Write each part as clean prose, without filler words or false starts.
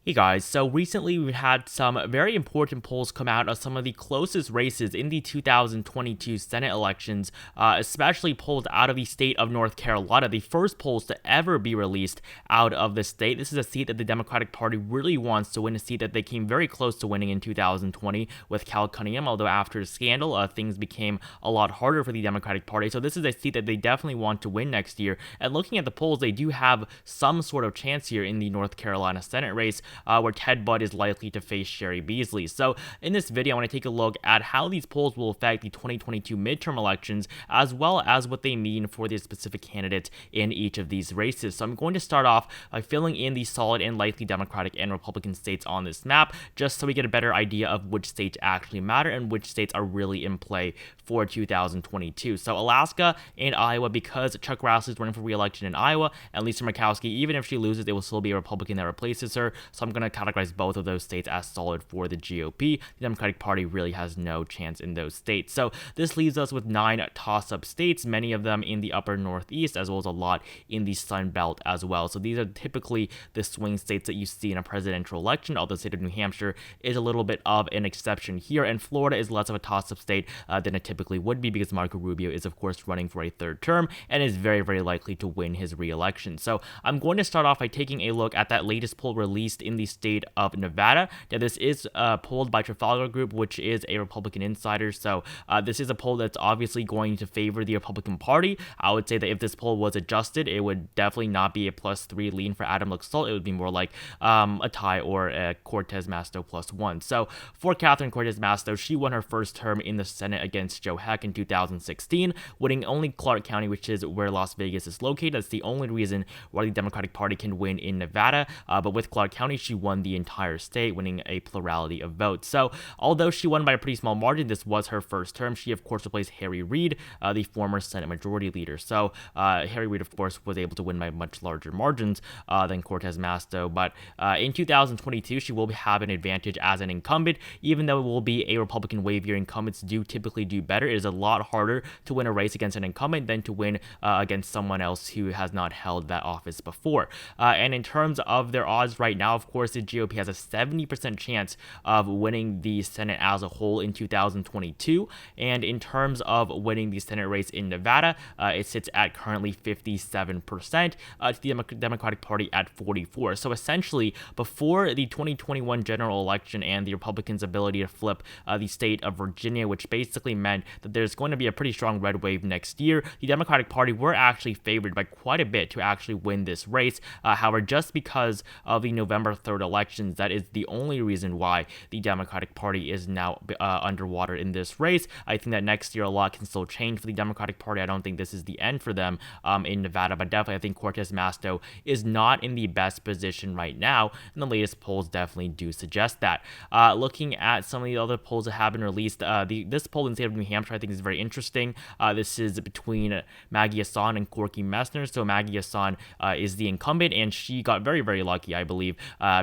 Hey guys, so recently we've had some very important polls come out of some of the closest races in the 2022 Senate elections, especially polls out of the state of North Carolina, the first polls to ever be released out of the state. This is a seat that the Democratic Party really wants to win, a seat that they came very close to winning in 2020 with Cal Cunningham, although after the scandal, things became a lot harder for the Democratic Party. So this is a seat that they definitely want to win next year. And looking at the polls, they do have some sort of chance here in the North Carolina Senate race, where Ted Budd is likely to face Sherry Beasley. So in this video, I want to take a look at how these polls will affect the 2022 midterm elections, as well as what they mean for the specific candidates in each of these races. So I'm going to start off by filling in the solid and likely Democratic and Republican states on this map, just so we get a better idea of which states actually matter and which states are really in play for 2022. So Alaska and Iowa, because Chuck Grassley is running for re-election in Iowa, and Lisa Murkowski, even if she loses, it will still be a Republican that replaces her. So I'm going to categorize both of those states as solid for the GOP. The Democratic Party really has no chance in those states. So this leaves us with 9 toss-up states, many of them in the upper Northeast, as well as a lot in the Sun Belt as well. So these are typically the swing states that you see in a presidential election, although the state of New Hampshire is a little bit of an exception here, and Florida is less of a toss-up state than it typically would be, because Marco Rubio is, of course, running for a third term and is very, very likely to win his re-election. So I'm going to start off by taking a look at that latest poll released in the state of Nevada. Now, this is polled by Trafalgar Group, which is a Republican insider. So this is a poll that's obviously going to favor the Republican Party. I would say that if this poll was adjusted, it would definitely not be a +3 lean for Adam Laxalt. It would be more like a tie or a Cortez Masto +1. So for Catherine Cortez Masto, she won her first term in the Senate against Joe Heck in 2016, winning only Clark County, which is where Las Vegas is located. That's the only reason why the Democratic Party can win in Nevada. But with Clark County, she won the entire state, winning a plurality of votes. So although she won by a pretty small margin, this was her first term. She, of course, replaced Harry Reid, the former Senate Majority Leader. So Harry Reid, of course, was able to win by much larger margins than Cortez Masto. But in 2022, she will have an advantage as an incumbent, even though it will be a Republican wave year. Incumbents do typically do better. It is a lot harder to win a race against an incumbent than to win against someone else who has not held that office before. And in terms of their odds right now, of course, the GOP has a 70% chance of winning the Senate as a whole in 2022. And in terms of winning the Senate race in Nevada, it sits at currently 57%, to the Democratic Party at 44%. So essentially, before the 2021 general election and the Republicans' ability to flip the state of Virginia, which basically meant that there's going to be a pretty strong red wave next year, the Democratic Party were actually favored by quite a bit to actually win this race. However, just because of the November 3rd elections, that is the only reason why the Democratic Party is now underwater in this race. I think that next year a lot can still change for the Democratic Party. I don't think this is the end for them in Nevada, but definitely I think Cortez Masto is not in the best position right now, and the latest polls definitely do suggest that. Looking at some of the other polls that have been released, this poll in the state of New Hampshire I think is very interesting. This is between Maggie Hassan and Corky Messner. So Maggie Hassan is the incumbent, and she got very, very lucky, I believe,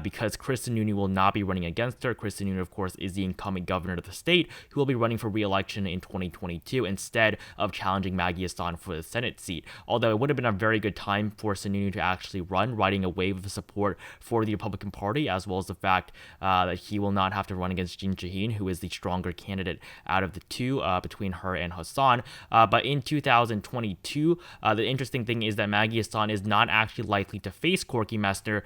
because Chris Sununu will not be running against her. Chris Sununu, of course, is the incumbent governor of the state, who will be running for re-election in 2022 instead of challenging Maggie Hassan for the Senate seat. Although it would have been a very good time for Sununu to actually run, riding a wave of support for the Republican Party, as well as the fact that he will not have to run against Jean Shaheen, who is the stronger candidate out of the two between her and Hassan. But in 2022, the interesting thing is that Maggie Hassan is not actually likely to face Corky Messner,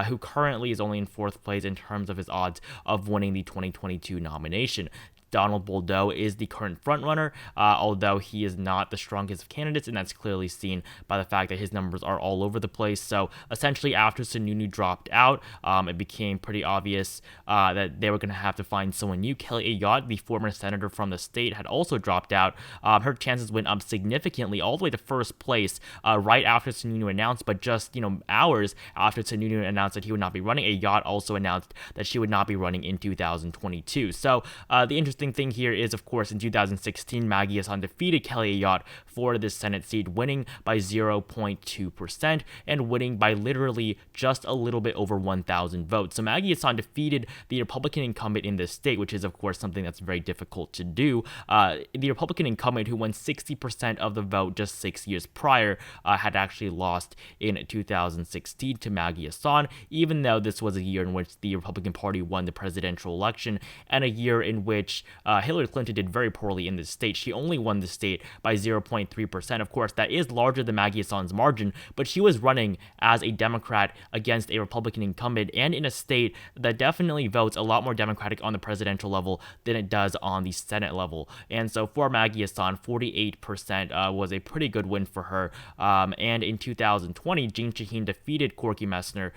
who currently is only in 4th place in terms of his odds of winning the 2022 nomination. Donald Boldeau is the current frontrunner, although he is not the strongest of candidates, and that's clearly seen by the fact that his numbers are all over the place. So essentially, after Sununu dropped out, it became pretty obvious that they were going to have to find someone new. Kelly Ayotte, the former senator from the state, had also dropped out. Her chances went up significantly, all the way to 1st place, right after Sununu announced, but just hours after Sununu announced that he would not be running, Ayotte also announced that she would not be running in 2022. So the interesting interesting thing here is, of course, in 2016, Maggie Hassan defeated Kelly Ayotte for the Senate seat, winning by 0.2% and winning by literally just a little bit over 1,000 votes. So Maggie Hassan defeated the Republican incumbent in this state, which is, of course, something that's very difficult to do. The Republican incumbent who won 60% of the vote just 6 years prior had actually lost in 2016 to Maggie Hassan, even though this was a year in which the Republican Party won the presidential election and a year in which Hillary Clinton did very poorly in this state. She only won the state by 0.3%. Of course, that is larger than Maggie Hassan's margin, but she was running as a Democrat against a Republican incumbent and in a state that definitely votes a lot more Democratic on the presidential level than it does on the Senate level. And so for Maggie Hassan, 48% was a pretty good win for her. And in 2020, Jeanne Shaheen defeated Corky Messner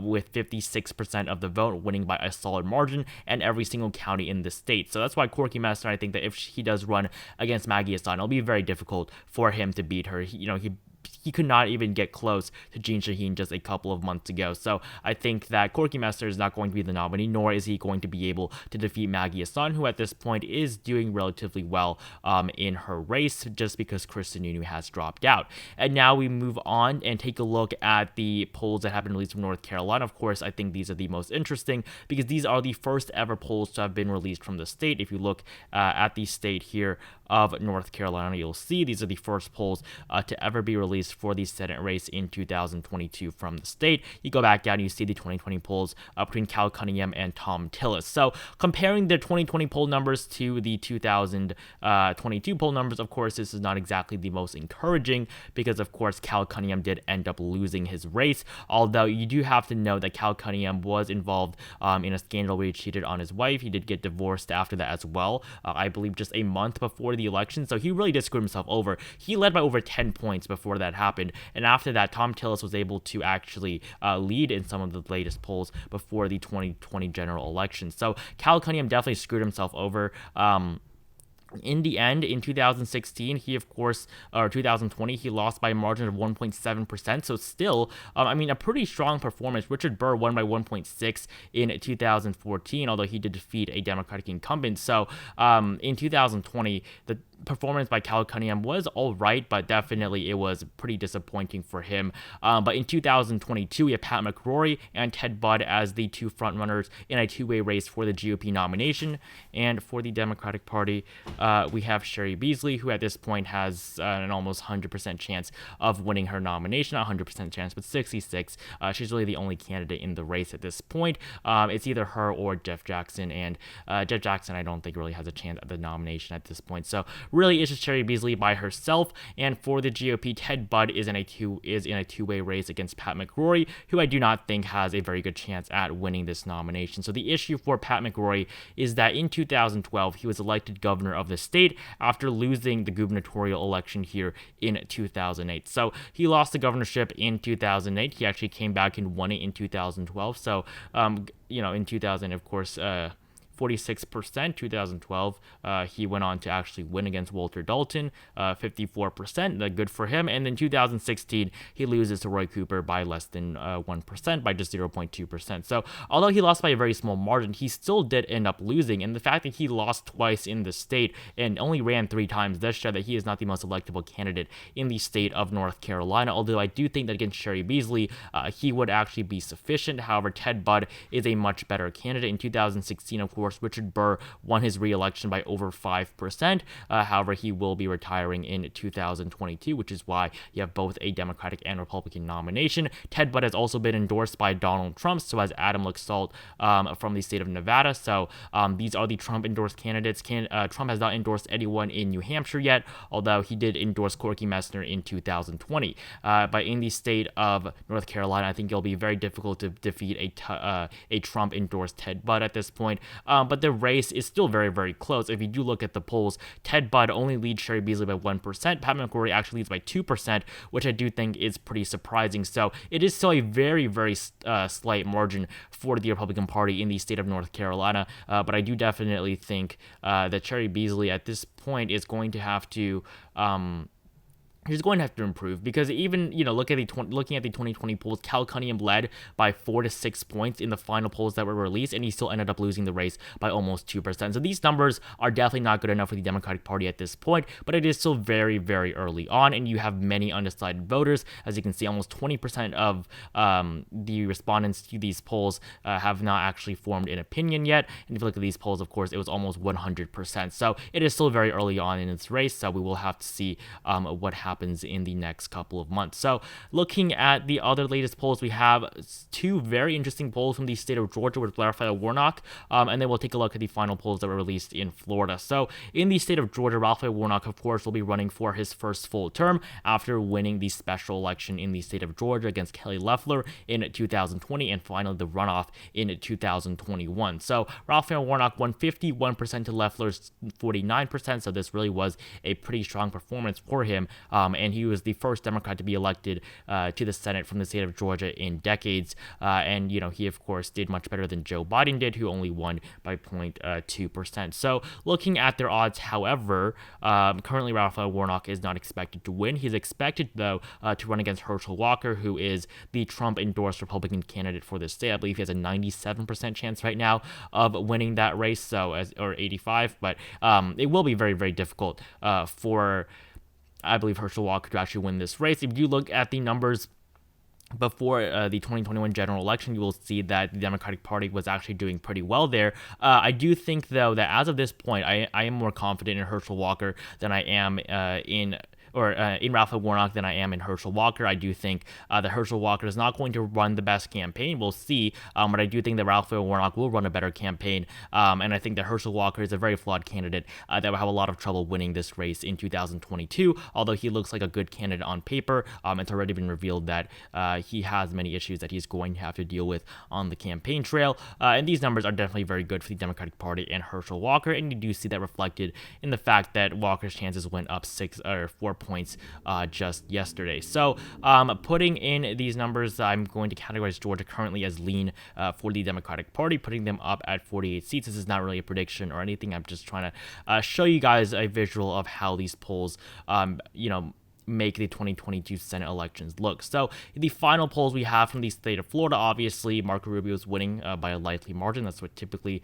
with 56% of the vote, winning by a solid margin and every single county in the state. So that's why Corky Messner, I think that if he does run against Maggie Hassan, it'll be very difficult for him to beat her. He could not even get close to Jeanne Shaheen just a couple of months ago. So I think that Corky Messner is not going to be the nominee, nor is he going to be able to defeat Maggie Hassan, who at this point is doing relatively well in her race, just because Chris Sununu has dropped out. And now we move on and take a look at the polls that have been released from North Carolina. Of course, I think these are the most interesting because these are the first ever polls to have been released from the state. If you look at the state here of North Carolina, you'll see these are the first polls to ever be released for the Senate race in 2022 from the state. You go back down, you see the 2020 polls between Cal Cunningham and Tom Tillis. So comparing the 2020 poll numbers to the 2022 poll numbers, of course, this is not exactly the most encouraging because, of course, Cal Cunningham did end up losing his race, although you do have to know that Cal Cunningham was involved in a scandal where he cheated on his wife. He did get divorced after that as well, I believe just a month before the election, so he really did screw himself over. He led by over 10 points before that happened, and after that, Tom Tillis was able to actually lead in some of the latest polls before the 2020 general election. So Cal Cunningham definitely screwed himself over. In the end, in 2016, he, of course, or 2020, he lost by a margin of 1.7%. So still, a pretty strong performance. Richard Burr won by 1.6 in 2014, although he did defeat a Democratic incumbent. So in 2020, the performance by Cal Cunningham was all right, but definitely it was pretty disappointing for him. But in 2022, we have Pat McCrory and Ted Budd as the two frontrunners in a two-way race for the GOP nomination. And for the Democratic Party, we have Cheri Beasley, who at this point has an almost 100% chance of winning her nomination. Not 100% chance, but 66. She's really the only candidate in the race at this point. It's either her or Jeff Jackson, and Jeff Jackson I don't think really has a chance at the nomination at this point. So really, it's just Cheri Beasley by herself. And for the GOP, Ted Budd is in a two-way race against Pat McCrory, who I do not think has a very good chance at winning this nomination. So the issue for Pat McCrory is that in 2012, he was elected governor of the state after losing the gubernatorial election here in 2008. So he lost the governorship in 2008. He actually came back and won it in 2012. So, in 2000, of course, 46%. 2012, he went on to actually win against Walter Dalton, 54%, good for him. And then 2016, he loses to Roy Cooper by less than 1%, by just 0.2%. So although he lost by a very small margin, he still did end up losing. And the fact that he lost twice in the state and only ran 3 times does show that he is not the most electable candidate in the state of North Carolina. Although I do think that against Cheri Beasley, he would actually be sufficient. However, Ted Budd is a much better candidate. In 2016, of course, Richard Burr won his re-election by over 5%. However, he will be retiring in 2022, which is why you have both a Democratic and Republican nomination. Ted Budd has also been endorsed by Donald Trump, so has Adam Laxalt from the state of Nevada. So these are the Trump-endorsed candidates. Trump has not endorsed anyone in New Hampshire yet, although he did endorse Corky Messner in 2020. But in the state of North Carolina, I think it'll be very difficult to defeat a Trump-endorsed Ted Budd at this point. But the race is still very, very close. If you do look at the polls, Ted Budd only leads Cheri Beasley by 1%. Pat McCrory actually leads by 2%, which I do think is pretty surprising. So it is still a very, very slight margin for the Republican Party in the state of North Carolina. But I do definitely think that Cheri Beasley at this point is going to have to he's going to have to improve, because even, looking at the 2020 polls, Cal Cunningham led by 4 to 6 points in the final polls that were released, and he still ended up losing the race by almost 2%. So these numbers are definitely not good enough for the Democratic Party at this point, but it is still very, very early on, and you have many undecided voters. As you can see, almost 20% of the respondents to these polls have not actually formed an opinion yet. And if you look at these polls, of course, it was almost 100%. So it is still very early on in this race, so we will have to see what happens in the next couple of months. So looking at the other latest polls, we have two very interesting polls from the state of Georgia with Raphael Warnock, and then we'll take a look at the final polls that were released in Florida. So in the state of Georgia, Raphael Warnock, of course, will be running for his first full term after winning the special election in the state of Georgia against Kelly Loeffler in 2020, and finally the runoff in 2021. So Raphael Warnock won 51% to Loeffler's 49%, so this really was a pretty strong performance for him. And he was the first Democrat to be elected to the Senate from the state of Georgia in decades. And, he, of course, did much better than Joe Biden did, who only won by 0.2%. So looking at their odds, however, currently Raphael Warnock is not expected to win. He's expected, though, to run against Herschel Walker, who is the Trump-endorsed Republican candidate for this state. I believe he has a 97% chance right now of winning that race, or 85, but it will be very, very difficult for, I believe, Herschel Walker to actually win this race. If you look at the numbers before the 2021 general election, you will see that the Democratic Party was actually doing pretty well there. I do think, though, that as of this point, I am more confident in Herschel Walker than I am in Raphael Warnock than I am in Herschel Walker. I do think that Herschel Walker is not going to run the best campaign. We'll see, but I do think that Raphael Warnock will run a better campaign, and I think that Herschel Walker is a very flawed candidate that will have a lot of trouble winning this race in 2022, although he looks like a good candidate on paper. It's already been revealed that he has many issues that he's going to have to deal with on the campaign trail, and these numbers are definitely very good for the Democratic Party and Herschel Walker, and you do see that reflected in the fact that Walker's chances went up 4 points just yesterday. So putting in these numbers, I'm going to categorize Georgia currently as lean for the Democratic Party, putting them up at 48 seats. This is not really a prediction or anything. I'm just trying to show you guys a visual of how these polls make the 2022 Senate elections look. So the final polls we have from the state of Florida, obviously Marco Rubio is winning by a likely margin. That's what typically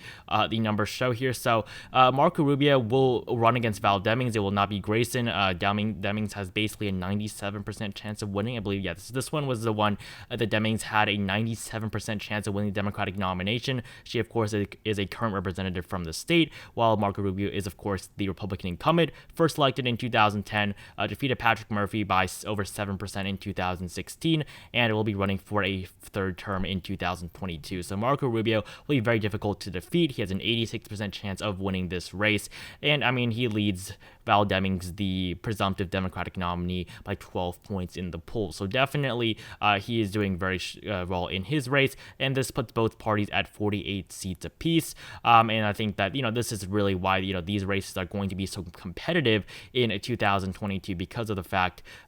the numbers show here. So Marco Rubio will run against Val Demings. It will not be Grayson. Demings has basically a 97% chance of winning. I believe, this one was the one that Demings had a 97% chance of winning the Democratic nomination. She, of course, is a current representative from the state, while Marco Rubio is, of course, the Republican incumbent, first elected in 2010, defeated Patrick Murphy by over 7% in 2016, and will be running for a third term in 2022. So Marco Rubio will be very difficult to defeat. He has an 86% chance of winning this race, and I mean, he leads Val Demings, the presumptive Democratic nominee, by 12 points in the poll. So definitely he is doing very well in his race, and this puts both parties at 48 seats apiece. And I think that, this is really why, these races are going to be so competitive in 2022, because of the fact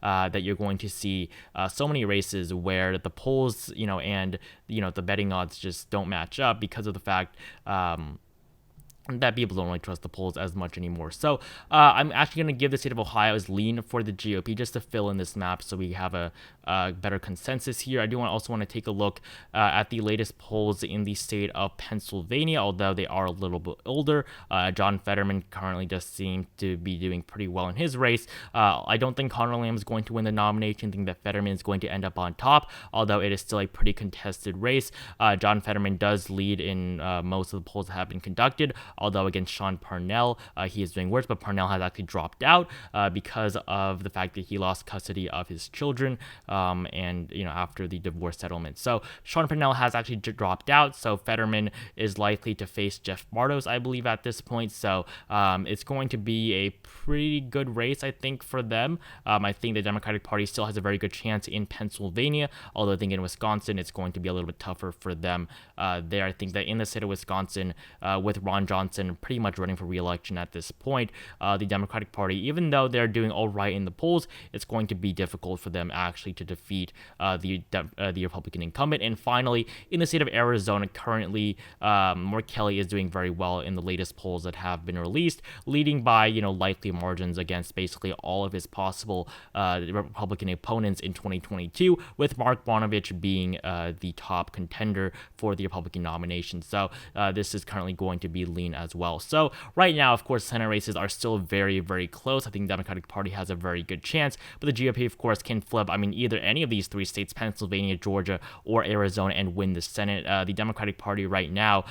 that you're going to see so many races where the polls, and, the betting odds just don't match up, because of the fact that people don't really trust the polls as much anymore. So I'm actually going to give the state of Ohio as lean for the GOP, just to fill in this map so we have a better consensus here. I do also want to take a look at the latest polls in the state of Pennsylvania, although they are a little bit older. John Fetterman currently just seems to be doing pretty well in his race. I don't think Conor Lamb is going to win the nomination. I think that Fetterman is going to end up on top, although it is still a pretty contested race. John Fetterman does lead in most of the polls that have been conducted, although against Sean Parnell, he is doing worse, but Parnell has actually dropped out because of the fact that he lost custody of his children, and, after the divorce settlement. So Sean Parnell has actually dropped out, so Fetterman is likely to face Jeff Bartos, I believe, at this point. So it's going to be a pretty good race, I think, for them. I think the Democratic Party still has a very good chance in Pennsylvania, although I think in Wisconsin, it's going to be a little bit tougher for them there. I think that in the state of Wisconsin, with Ron Johnson Johnson pretty much running for re-election at this point. The Democratic Party, even though they're doing all right in the polls, it's going to be difficult for them actually to defeat the Republican incumbent. And finally, in the state of Arizona, currently, Mark Kelly is doing very well in the latest polls that have been released, leading by, likely margins against basically all of his possible Republican opponents in 2022, with Mark Bonovich being the top contender for the Republican nomination. So this is currently going to be lean as well. So right now, of course, Senate races are still very, very close. I think the Democratic Party has a very good chance, but the GOP, of course, can flip, either any of these three states, Pennsylvania, Georgia, or Arizona, and win the Senate. The Democratic Party right now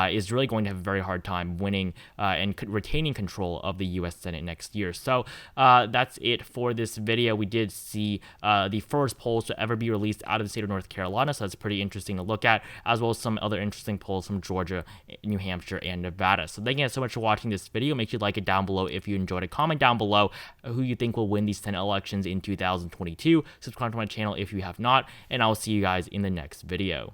is really going to have a very hard time winning and retaining control of the U.S. Senate next year. So that's it for this video. We did see the first polls to ever be released out of the state of North Carolina, so that's pretty interesting to look at, as well as some other interesting polls from Georgia, New Hampshire, and Nevada. So thank you guys so much for watching this video. Make sure you like it down below if you enjoyed it. Comment down below who you think will win these Senate elections in 2022. Subscribe to my channel if you have not, and I'll see you guys in the next video.